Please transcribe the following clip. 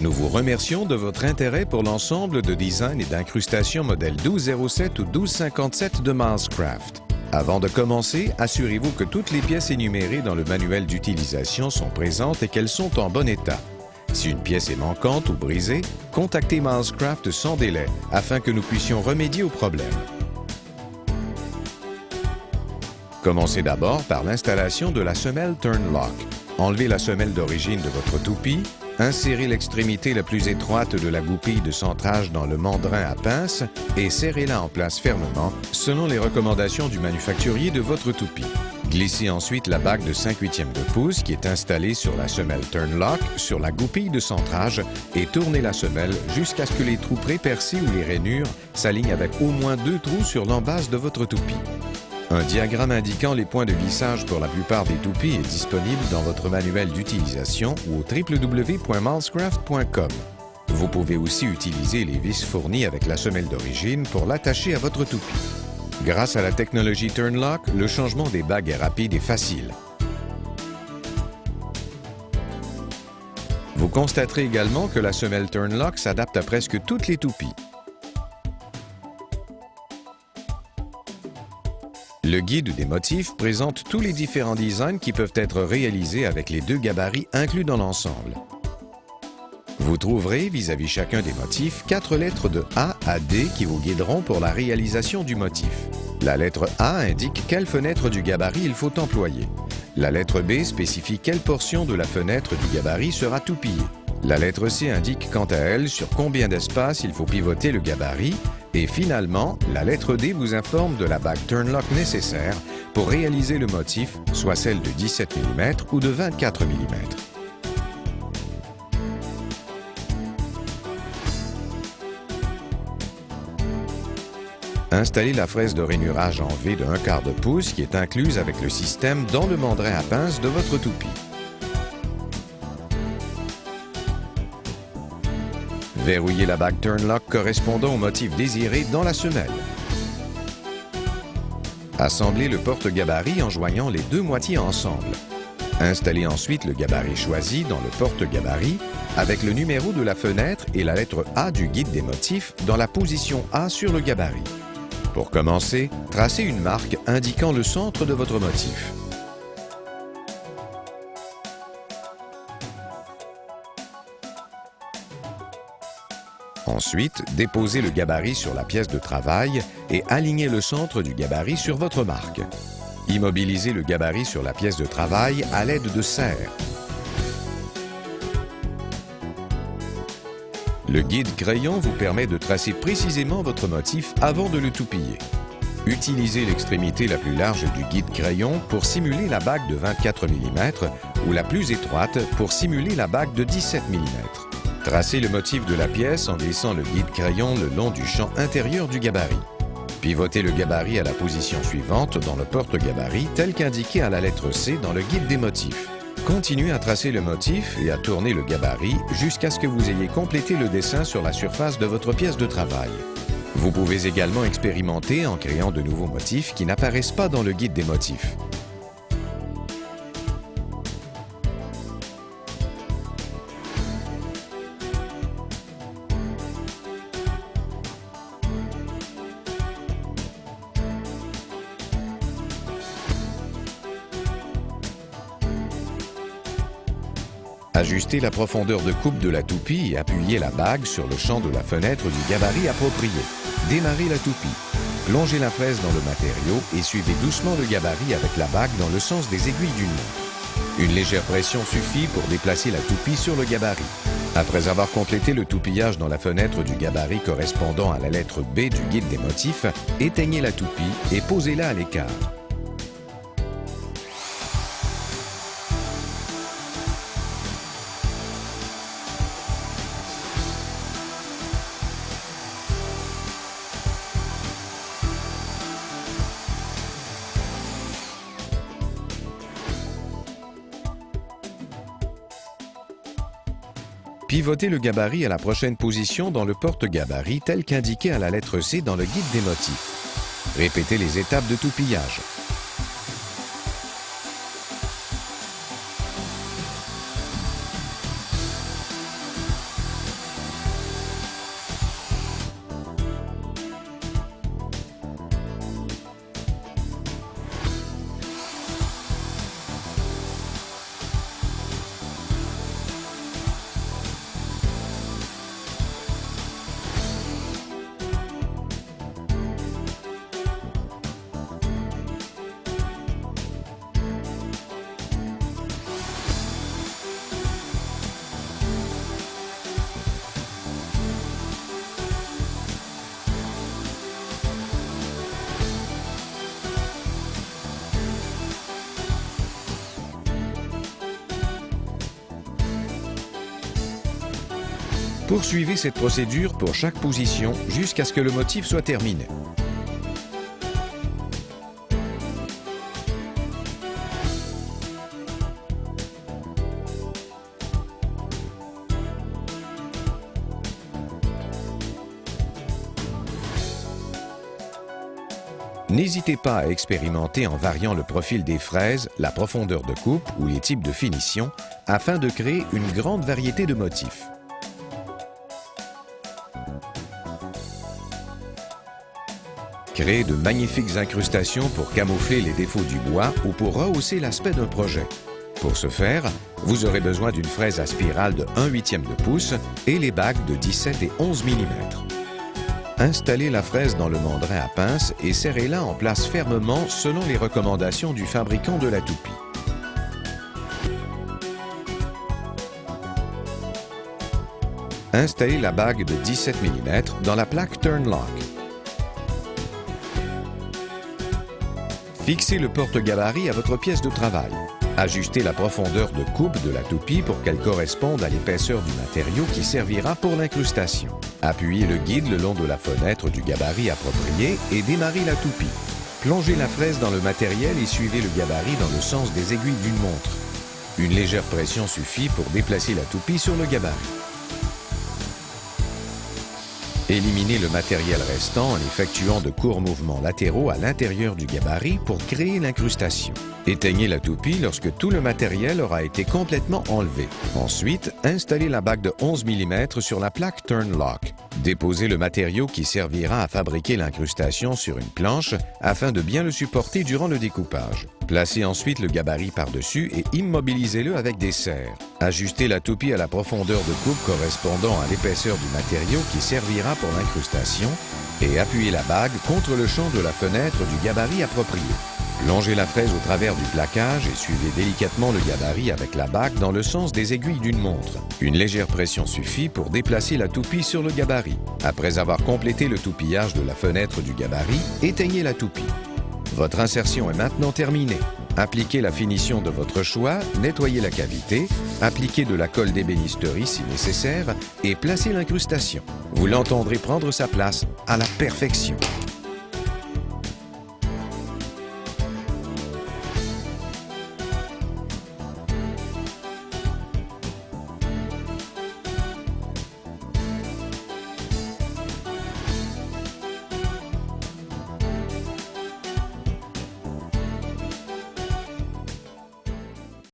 Nous vous remercions de votre intérêt pour l'ensemble de design et d'incrustation modèle 1207 ou 1257 de Milescraft. Avant de commencer, assurez-vous que toutes les pièces énumérées dans le manuel d'utilisation sont présentes et qu'elles sont en bon état. Si une pièce est manquante ou brisée, contactez Milescraft sans délai afin que nous puissions remédier au problème. Commencez d'abord par l'installation de la semelle Turn Lock. Enlevez la semelle d'origine de votre toupie, insérez l'extrémité la plus étroite de la goupille de centrage dans le mandrin à pince et serrez-la en place fermement selon les recommandations du manufacturier de votre toupie. Glissez ensuite la bague de 5/8 de pouce qui est installée sur la semelle Turn Lock sur la goupille de centrage et tournez la semelle jusqu'à ce que les trous pré-percés ou les rainures s'alignent avec au moins 2 trous sur l'embase de votre toupie. Un diagramme indiquant les points de vissage pour la plupart des toupies est disponible dans votre manuel d'utilisation ou au www.milescraft.com. Vous pouvez aussi utiliser les vis fournies avec la semelle d'origine pour l'attacher à votre toupie. Grâce à la technologie Turn Lock, le changement des bagues est rapide et facile. Vous constaterez également que la semelle Turn Lock s'adapte à presque toutes les toupies. Le guide des motifs présente tous les différents designs qui peuvent être réalisés avec les 2 gabarits inclus dans l'ensemble. Vous trouverez, vis-à-vis chacun des motifs, 4 lettres de A à D qui vous guideront pour la réalisation du motif. La lettre A indique quelle fenêtre du gabarit il faut employer. La lettre B spécifie quelle portion de la fenêtre du gabarit sera toupillée. La lettre C indique quant à elle sur combien d'espace il faut pivoter le gabarit. Et finalement, la lettre D vous informe de la bague Turn Lock nécessaire pour réaliser le motif, soit celle de 17 mm ou de 24 mm. Installez la fraise de rainurage en V de 1/4 de pouce qui est incluse avec le système dans le mandrin à pince de votre toupie. Verrouillez la bague Turn Lock correspondant au motif désiré dans la semelle. Assemblez le porte-gabarit en joignant les 2 moitiés ensemble. Installez ensuite le gabarit choisi dans le porte-gabarit avec le numéro de la fenêtre et la lettre A du guide des motifs dans la position A sur le gabarit. Pour commencer, tracez une marque indiquant le centre de votre motif. Ensuite, déposez le gabarit sur la pièce de travail et alignez le centre du gabarit sur votre marque. Immobilisez le gabarit sur la pièce de travail à l'aide de serres. Le guide crayon vous permet de tracer précisément votre motif avant de le toupiller. Utilisez l'extrémité la plus large du guide crayon pour simuler la bague de 24 mm ou la plus étroite pour simuler la bague de 17 mm. Tracez le motif de la pièce en glissant le guide crayon le long du champ intérieur du gabarit. Pivotez le gabarit à la position suivante dans le porte-gabarit tel qu'indiqué à la lettre C dans le guide des motifs. Continuez à tracer le motif et à tourner le gabarit jusqu'à ce que vous ayez complété le dessin sur la surface de votre pièce de travail. Vous pouvez également expérimenter en créant de nouveaux motifs qui n'apparaissent pas dans le guide des motifs. Ajustez la profondeur de coupe de la toupie et appuyez la bague sur le champ de la fenêtre du gabarit approprié. Démarrez la toupie. Plongez la fraise dans le matériau et suivez doucement le gabarit avec la bague dans le sens des aiguilles d'une montre. Une légère pression suffit pour déplacer la toupie sur le gabarit. Après avoir complété le toupillage dans la fenêtre du gabarit correspondant à la lettre B du guide des motifs, éteignez la toupie et posez-la à l'écart. Pivotez le gabarit à la prochaine position dans le porte-gabarit tel qu'indiqué à la lettre C dans le guide des motifs. Répétez les étapes de toupillage. Poursuivez cette procédure pour chaque position jusqu'à ce que le motif soit terminé. N'hésitez pas à expérimenter en variant le profil des fraises, la profondeur de coupe ou les types de finition afin de créer une grande variété de motifs. Créez de magnifiques incrustations pour camoufler les défauts du bois ou pour rehausser l'aspect d'un projet. Pour ce faire, vous aurez besoin d'une fraise à spirale de 1/8 de pouce et les bagues de 17 et 11 mm. Installez la fraise dans le mandrin à pince et serrez-la en place fermement selon les recommandations du fabricant de la toupie. Installez la bague de 17 mm dans la plaque Turn Lock. Fixez le porte-gabarit à votre pièce de travail. Ajustez la profondeur de coupe de la toupie pour qu'elle corresponde à l'épaisseur du matériau qui servira pour l'incrustation. Appuyez le guide le long de la fenêtre du gabarit approprié et démarrez la toupie. Plongez la fraise dans le matériel et suivez le gabarit dans le sens des aiguilles d'une montre. Une légère pression suffit pour déplacer la toupie sur le gabarit. Éliminez le matériel restant en effectuant de courts mouvements latéraux à l'intérieur du gabarit pour créer l'incrustation. Éteignez la toupie lorsque tout le matériel aura été complètement enlevé. Ensuite, installez la bague de 11 mm sur la plaque Turn Lock. Déposez le matériau qui servira à fabriquer l'incrustation sur une planche afin de bien le supporter durant le découpage. Placez ensuite le gabarit par-dessus et immobilisez-le avec des serres. Ajustez la toupie à la profondeur de coupe correspondant à l'épaisseur du matériau qui servira pour l'incrustation et appuyez la bague contre le champ de la fenêtre du gabarit approprié. Longez la fraise au travers du plaquage et suivez délicatement le gabarit avec la bague dans le sens des aiguilles d'une montre. Une légère pression suffit pour déplacer la toupie sur le gabarit. Après avoir complété le toupillage de la fenêtre du gabarit, éteignez la toupie. Votre insertion est maintenant terminée. Appliquez la finition de votre choix, nettoyez la cavité, appliquez de la colle d'ébénisterie si nécessaire et placez l'incrustation. Vous l'entendrez prendre sa place à la perfection.